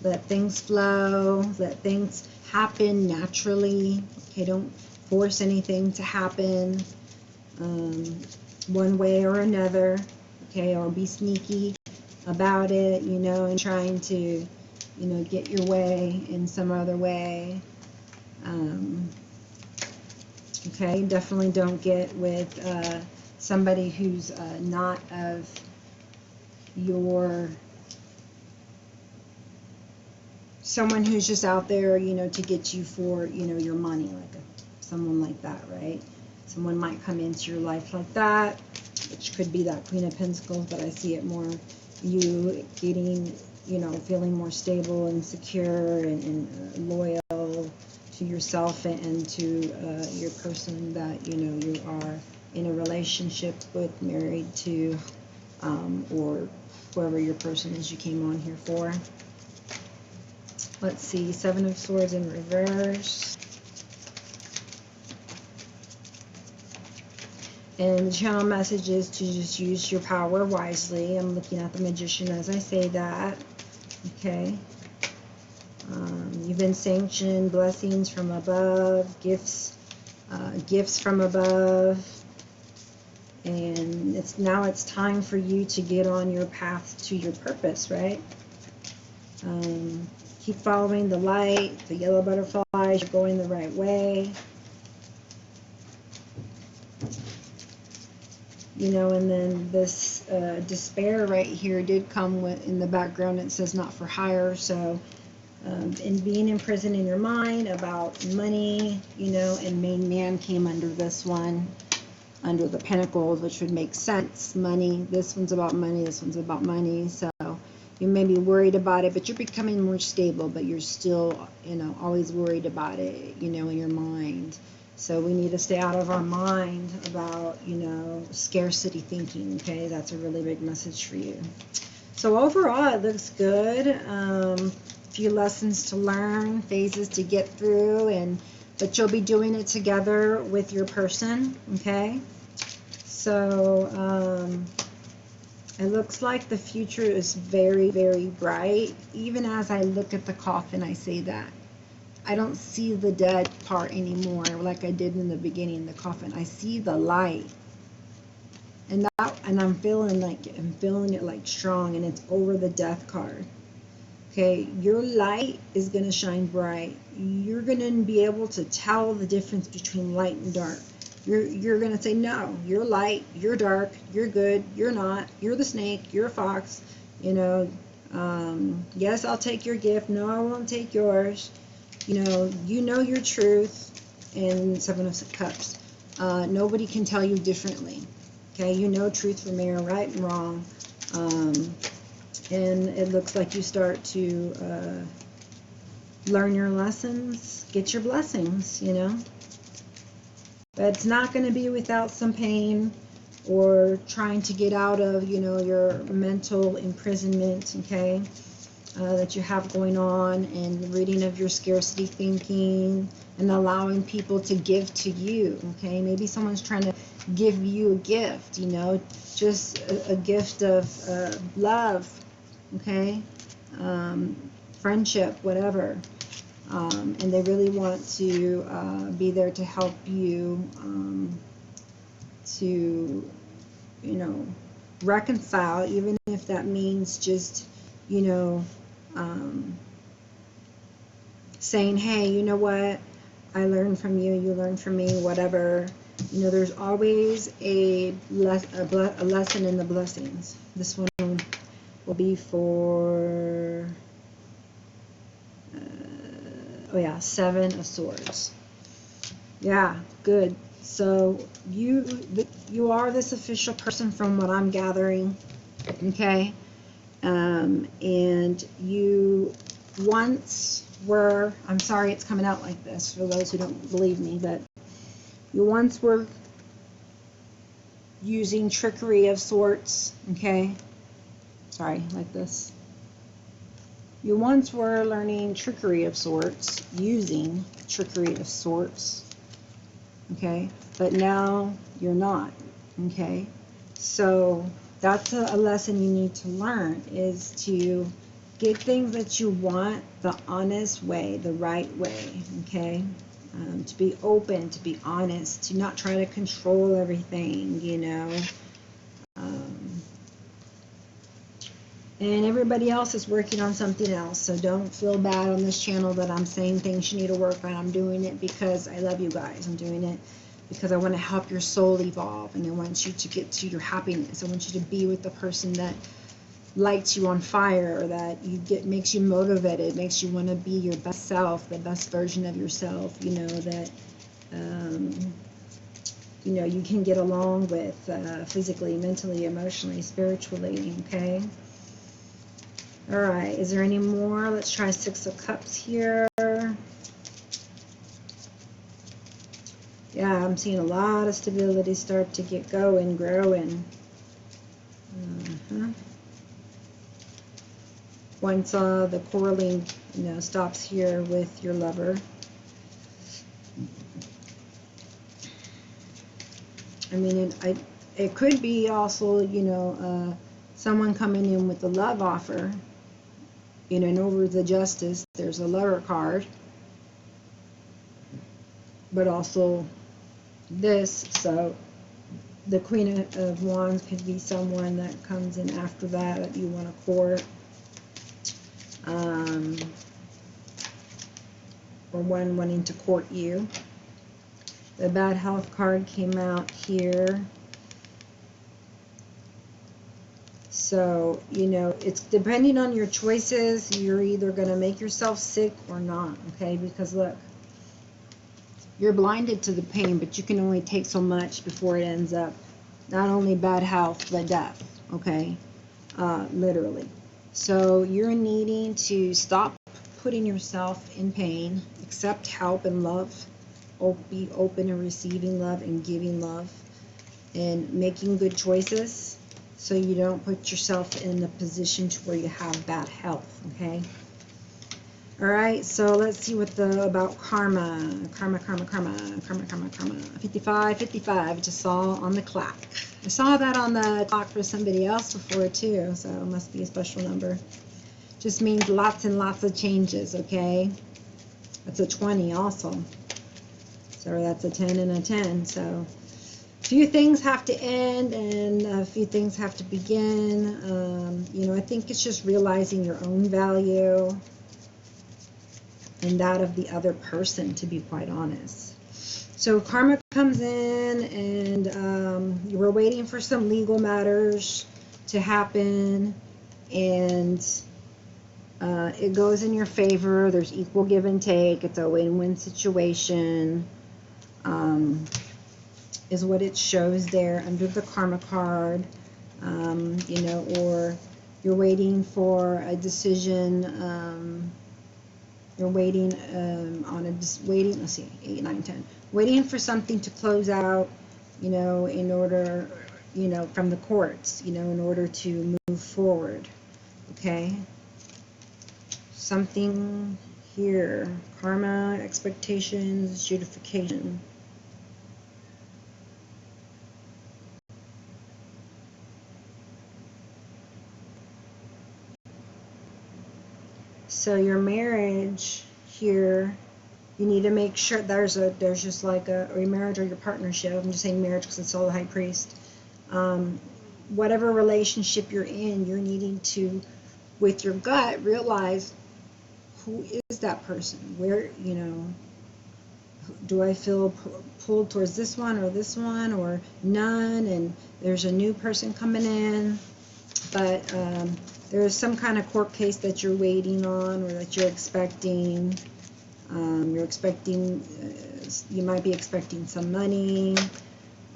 Let things flow. Let things happen naturally. Okay, don't force anything to happen one way or another. Okay, or be sneaky about it, you know, and trying to, you know, get your way in some other way. Okay, definitely don't get with somebody who's not of your, someone who's just out there, you know, to get you for, you know, your money, like someone like that, right? Someone might come into your life like that, which could be that Queen of Pentacles, but I see it more you getting, you know, feeling more stable and secure and loyal to yourself and to your person that, you know, you are in a relationship with, married to, or whoever your person is you came on here for. Let's see, Seven of Swords in reverse. And the channel message is to just use your power wisely. I'm looking at the Magician as I say that. Okay. You've been sanctioned, blessings from above, gifts from above. And it's time for you to get on your path to your purpose, right? Keep following the light, the yellow butterflies. You're going the right way. You know, and then this despair right here did come with, in the background, it says not for hire. So and being in prison in your mind about money, you know, and main man came under this one, under the pentacles, which would make sense. Money, this one's about money, this one's about money. So you may be worried about it, but you're becoming more stable, but you're still, you know, always worried about it, you know, in your mind. So we need to stay out of our mind about, you know, scarcity thinking, okay? That's a really big message for you. So overall, it looks good. Few lessons to learn, phases to get through, but you'll be doing it together with your person, okay? So it looks like the future is very, very bright. Even as I look at the coffin, I say that. I don't see the dead part anymore like I did in the beginning, the coffin. I see the light. And I'm feeling it like strong, and it's over the death card. Okay, your light is going to shine bright. You're going to be able to tell the difference between light and dark. You're going to say, no, you're light, you're dark, you're good, you're not, you're the snake, you're a fox, you know, yes, I'll take your gift, no, I won't take yours. You know your truth. And Seven of Cups. Nobody can tell you differently. Okay, you know truth from error, right and wrong. And it looks like you start to learn your lessons, get your blessings, you know. But it's not going to be without some pain or trying to get out of, you know, your mental imprisonment, okay, that you have going on, and reading of your scarcity thinking, and allowing people to give to you, okay? Maybe someone's trying to give you a gift, you know, just a gift of love, okay, friendship, whatever, and they really want to be there to help you to, you know, reconcile, even if that means just, you know, saying, hey, you know what, I learned from you, you learned from me, whatever. You know, there's always a lesson in the blessings. This one will be for, oh yeah, Seven of Swords. Yeah, good. So you are this official person from what I'm gathering, okay? And you once were, I'm sorry it's coming out like this for those who don't believe me, but you once were using trickery of sorts, okay? Sorry, like this. You once were learning trickery of sorts, using trickery of sorts, okay? But now you're not, okay? So that's a lesson you need to learn, is to get things that you want the honest way, the right way, okay? To be open, to be honest, to not try to control everything, you know. And everybody else is working on something else, so don't feel bad on this channel that I'm saying things you need to work on. I'm doing it because I love you guys. I'm doing it because I want to help your soul evolve, and I want you to get to your happiness. I want you to be with the person that lights you on fire, or that makes you motivated, makes you want to be your best self, the best version of yourself, you know, that you know, you can get along with physically, mentally, emotionally, spiritually, okay? All right, is there any more? Let's try Six of Cups here. Yeah, I'm seeing a lot of stability start to get going, growing. Once the quarreling, you know, stops here with your lover. I mean, it could be also, you know, someone coming in with a love offer, you know, and over the Justice, there's a lover card, but also this. So The Queen of Wands could be someone that comes in after that you want to court. Or one wanting to court you. The bad health card came out here. So, you know, it's depending on your choices. You're either going to make yourself sick or not, okay? Because look, you're blinded to the pain, but you can only take so much before it ends up not only bad health, but death, okay? Literally. So you're needing to stop putting yourself in pain, accept help and love, be open and receiving love and giving love, and making good choices so you don't put yourself in a position to where you have bad health, okay? All right, so let's see what about karma. Karma. 55, 55, I just saw on the clock. I saw that on the clock for somebody else before too, so it must be a special number. Just means lots and lots of changes, okay? That's a 20 also. So that's a 10 and a 10. So a few things have to end and a few things have to begin. You know, I think it's just realizing your own value and that of the other person, to be quite honest. So karma comes in and you were waiting for some legal matters to happen, and it goes in your favor. There's equal give and take. It's a win-win situation, is what it shows there under the karma card. You know, or you're waiting for a decision. You're waiting let's see, 8, 9, 10. Waiting for something to close out, you know, in order, you know, from the courts, you know, in order to move forward, okay? Something here, karma, expectations, justification. So your marriage here, you need to make sure there's just like or your marriage or your partnership. I'm just saying marriage because it's all the high priest. Whatever relationship you're in, you're needing to, with your gut, realize who is that person. Where, you know, do I feel pulled towards this one or none? And there's a new person coming in, but there's some kind of court case that you're waiting on or that you're expecting. You're expecting, you might be expecting some money.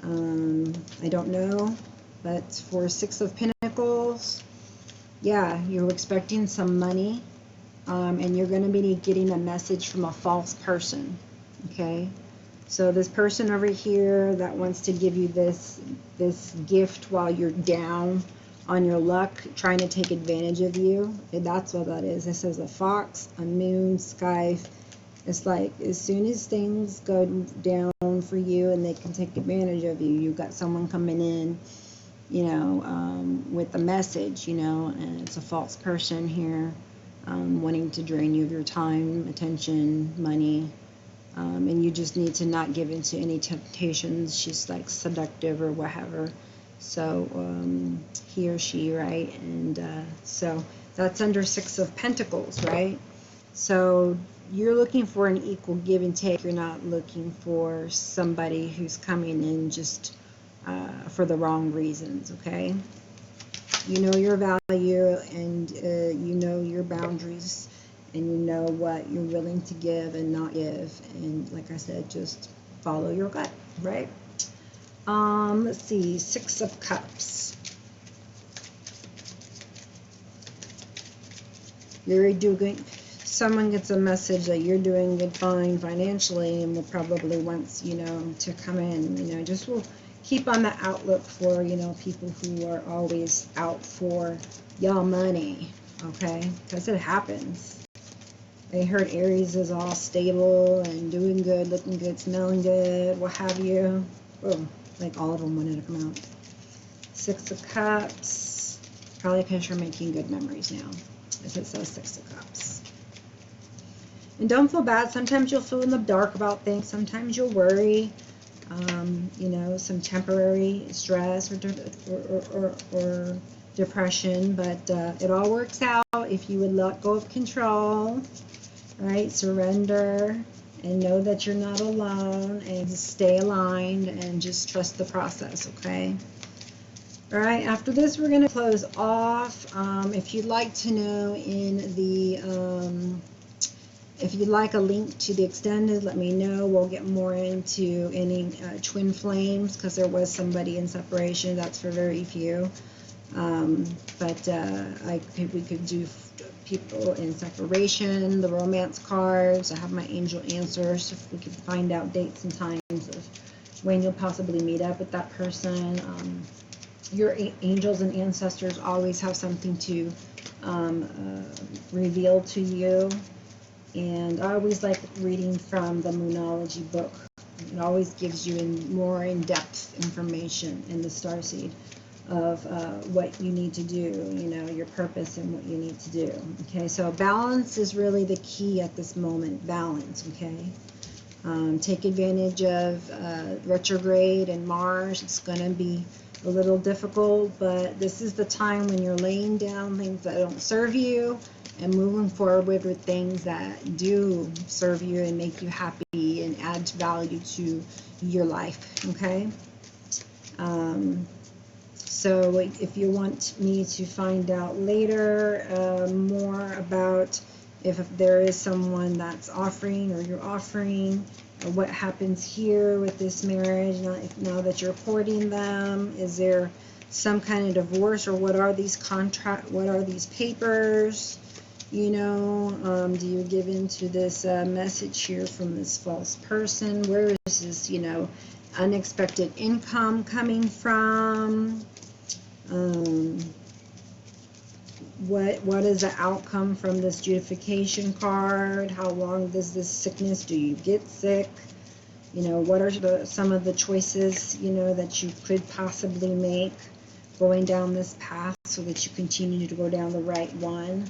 I don't know, but for 6 of Pentacles, yeah, you're expecting some money, and you're going to be getting a message from a false person, okay? So this person over here that wants to give you this gift while you're down on your luck, trying to take advantage of you, that's what that is. It says a fox, a moon, sky. It's like as soon as things go down for you and they can take advantage of you, you've got someone coming in, you know, with a message, you know, and it's a false person here, wanting to drain you of your time, attention, money, and you just need to not give into any temptations. She's like seductive or whatever. So he or she, right? And so that's under 6 of Pentacles, right? So you're looking for an equal give and take. You're not looking for somebody who's coming in just for the wrong reasons, okay? You know your value, and you know your boundaries, and you know what you're willing to give and not give. And like I said, just follow your gut, right? Let's see, 6 of Cups. You're doing, someone gets a message that you're doing good, fine financially, and will probably wants, you know, to come in, you know, just will keep on the outlook for, you know, people who are always out for y'all money, okay? Because it happens. They heard Aries is all stable and doing good, looking good, smelling good, what have you. Oh, like all of them wanted to come out. 6 of Cups. Probably because you're making good memories now, if it says 6 of Cups. And don't feel bad. Sometimes you'll feel in the dark about things. Sometimes you'll worry. You know, some temporary stress or depression, but it all works out if you would let go of control, right? Surrender and know that you're not alone, and just stay aligned and just trust the process, okay? All right, after this, we're going to close off. If you'd like to know if you'd like a link to the extended, let me know. We'll get more into any twin flames, because there was somebody in separation. That's for very few. But I think we could do people in separation, the romance cards. I have my angel answers, if we could find out dates and times of when you'll possibly meet up with that person. Your angels and ancestors always have something to reveal to you. And I always like reading from the Moonology book. It always gives you more in-depth information in the starseed of what you need to do, you know, your purpose and what you need to do. Okay, so balance is really the key at this moment. Balance, okay? Take advantage of retrograde and Mars. It's going to be a little difficult, but this is the time when you're laying down things that don't serve you and moving forward with things that do serve you and make you happy and add value to your life, okay? So if you want me to find out later more about if there is someone that's offering or you're offering, or what happens here with this marriage now that you're courting them, is there some kind of divorce, or what are these papers? You know, do you give into this message here from this false person? Where is this, you know, unexpected income coming from? What is the outcome from this Justification card? How long does this sickness? Do you get sick? You know, what are some of the choices, you know, that you could possibly make going down this path, so that you continue to go down the right one?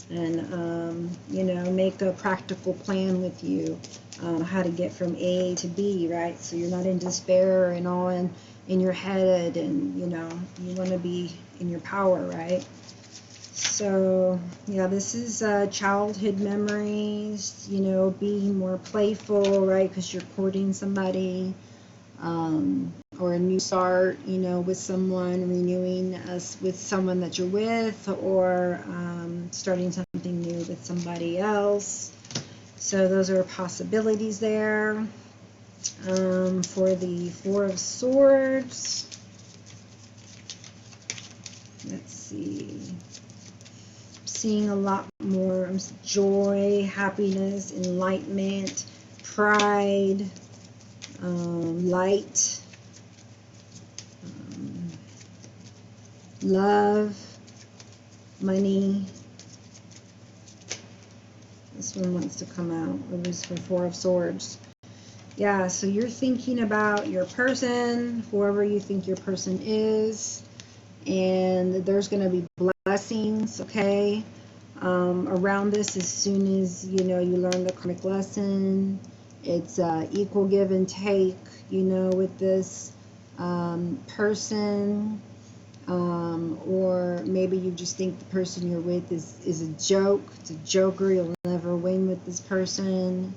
And, you know, make a practical plan with you, how to get from A to B, right? So you're not in despair and all in your head, and, you know, you want to be in your power, right? So, yeah, this is childhood memories, you know, being more playful, right? Because you're courting somebody, or a new start, you know, with someone, renewing us with someone that you're with, or starting something new with somebody else. So those are possibilities there. For the Four of Swords, let's see. Seeing a lot more joy, happiness, enlightenment, pride, light, love, money. This one wants to come out. It was for Four of Swords. Yeah, so you're thinking about your person, whoever you think your person is, and there's going to be blessings, okay, around this as soon as, you know, you learn the karmic lesson. It's equal give and take, you know, with this person, or maybe you just think the person you're with is a joke. It's a joker. You'll never win with this person.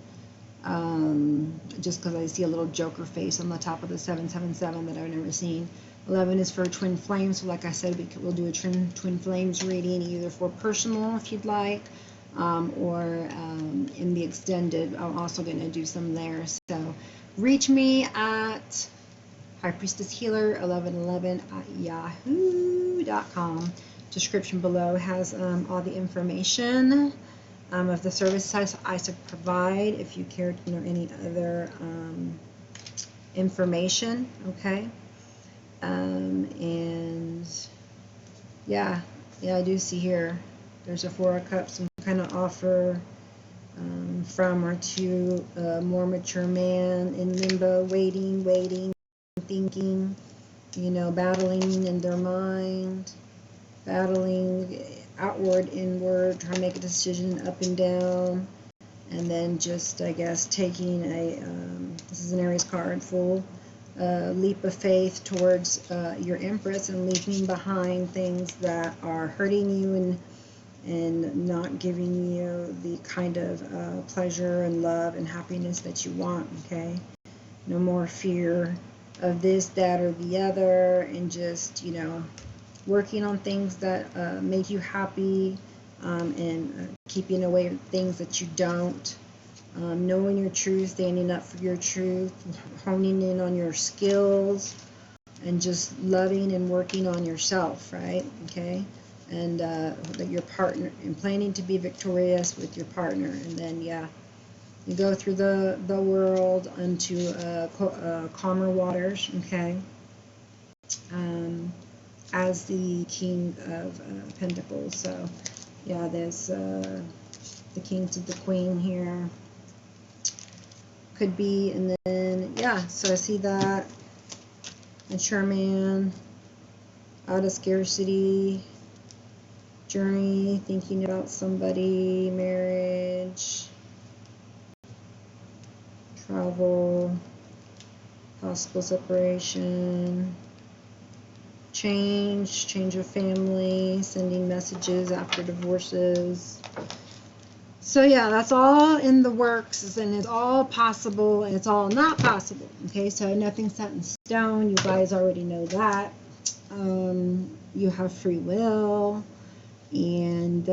Just because I see a little joker face on the top of the 777 that I've never seen. 11 is for twin flames. So like I said, we'll do a twin flames reading, either for personal if you'd like, or in the extended. I'm also going to do some there. So reach me at High Priestess Healer 1111 at yahoo.com. Description below has all the information of the services I provide, if you care to know any other information, okay? And yeah, I do see here there's a Four of Cups, some kind of offer from or to a more mature man in limbo, waiting, thinking, you know, battling in their mind, battling outward, inward, trying to make a decision, up and down. And then just, I guess, taking a, this is an Aries card, full leap of faith towards your Empress, and leaving behind things that are hurting you and not giving you the kind of pleasure and love and happiness that you want, okay? No more fear of this, that, or the other, and just, you know, working on things that make you happy, and keeping away from things that you don't. Knowing your truth, standing up for your truth, honing in on your skills, and just loving and working on yourself, right? Okay? And that your partner, and planning to be victorious with your partner. And then, yeah, you go through the world unto calmer waters, okay? As the King of Pentacles. So, yeah, there's the King to the Queen here. Could be, and then, yeah, so I see that. Mature man, out of scarcity, journey, thinking about somebody, marriage, travel, possible separation, change of family, sending messages after divorces. So yeah, that's all in the works, and it's all possible, and it's all not possible. Okay, so nothing's set in stone. You guys already know that. You have free will, and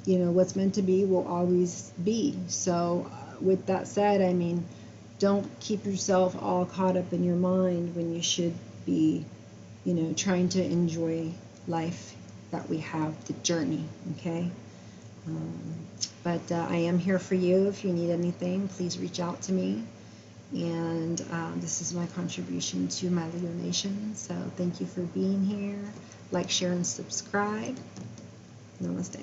you know, what's meant to be will always be. So with that said, I mean, don't keep yourself all caught up in your mind when you should be, you know, trying to enjoy life that we have, the journey, okay? But I am here for you. If you need anything, please reach out to me. And this is my contribution to my Leo Nation. So thank you for being here. Like, share, and subscribe. Namaste.